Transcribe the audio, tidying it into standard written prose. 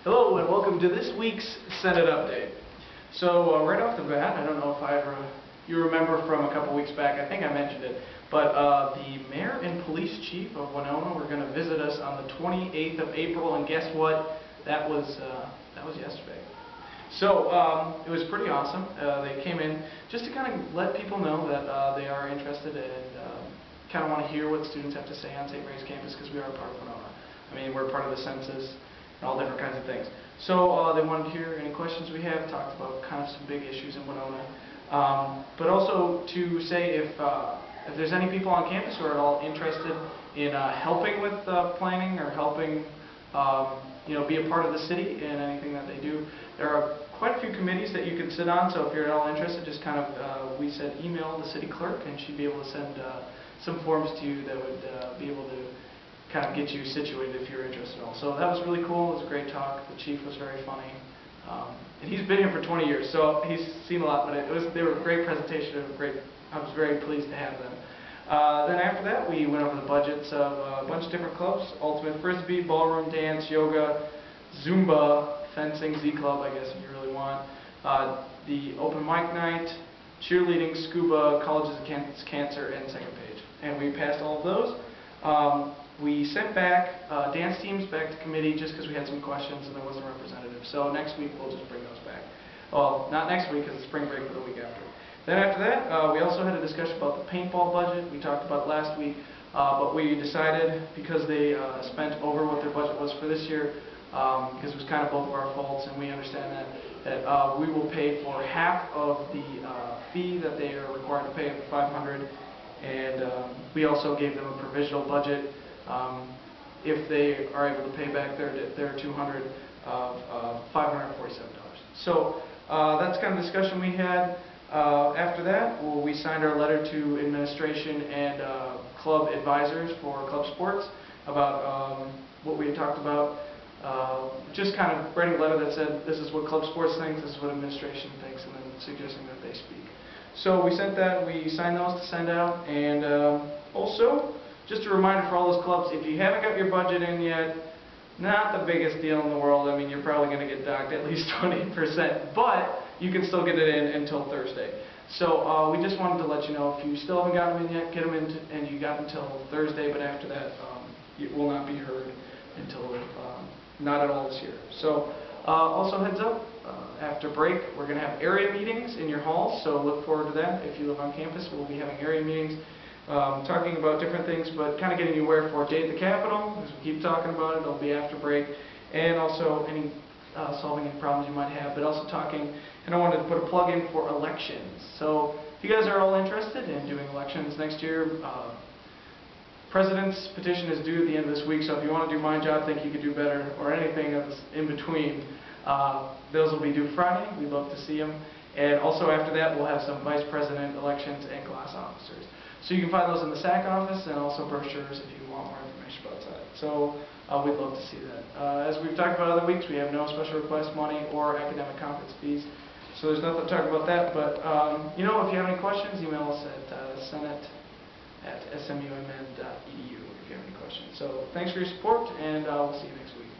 Hello and welcome to this week's Senate Update. So right off the bat, I don't know if you remember from a couple weeks back, I think I mentioned it, but the mayor and police chief of Winona were going to visit us on the 28th of April, and guess what? That was yesterday. So it was pretty awesome. They came in just to kind of let people know that they are interested and kind of want to hear what students have to say on St. Mary's campus, because we are a part of Winona. I mean, we're part of the census and all different kinds of things. So they wanted to hear any questions we have, talked about kind of some big issues in Winona, but also to say if there's any people on campus who are at all interested in helping with planning or helping be a part of the city in anything that they do. There are quite a few committees that you can sit on, so if you're at all interested, just kind of, we said email the city clerk and she'd be able to send some forms to you that would be able to kind of get you situated if you're interested at all. So that was really cool. It was a great talk. The chief was very funny. And he's been here for 20 years, so he's seen a lot, but they were a great presentation. I was very pleased to have them. Then after that, we went over the budgets of a bunch of different clubs: Ultimate Frisbee, Ballroom Dance, Yoga, Zumba, Fencing, Z Club, I guess if you really want, the Open Mic Night, Cheerleading, Scuba, Colleges Against Cancer, and Second Page. And we passed all of those. We sent back dance teams back to committee just because we had some questions and there wasn't a representative. So next week we'll just bring those back. Well, not next week because it's spring break, but the week after. Then after that, we also had a discussion about the paintball budget. We talked about it last week, but we decided, because they spent over what their budget was for this year, because it was kind of both of our faults, and we understand that we will pay for half of the fee that they are required to pay of $500, and we also gave them a provisional budget if they are able to pay back their $200 of $547. So that's kind of the discussion we had. After that, we signed our letter to administration and club advisors for club sports about what we had talked about. Just kind of writing a letter that said this is what club sports thinks, this is what administration thinks, and then suggesting that they speak. So we sent that, we signed those to send out, and also, just a reminder for all those clubs, if you haven't got your budget in yet, not the biggest deal in the world. I mean, you're probably going to get docked at least 20%, but you can still get it in until Thursday. So we just wanted to let you know, if you still haven't got them in yet, get them in, and you got until Thursday, but after that, it will not be heard until not at all this year. So also heads up, after break, we're going to have area meetings in your halls, so look forward to that. If you live on campus, we'll be having area meetings. Talking about different things, but kind of getting you aware for Day at the Capitol, as we keep talking about it. It'll be after break, and also solving any problems you might have, but also talking, and I wanted to put a plug in for elections. So if you guys are all interested in doing elections next year, President's petition is due at the end of this week, so if you want to do my job, think you could do better, or anything that's in between, those will be due Friday. We'd love to see them. And also after that, we'll have some vice president elections and class officers. So you can find those in the SAC office, and also brochures if you want more information about that. So we'd love to see that. As we've talked about other weeks, we have no special request money or academic conference fees. So there's nothing to talk about that. But if you have any questions, email us at senate@smumn.edu if you have any questions. So thanks for your support, and we'll see you next week.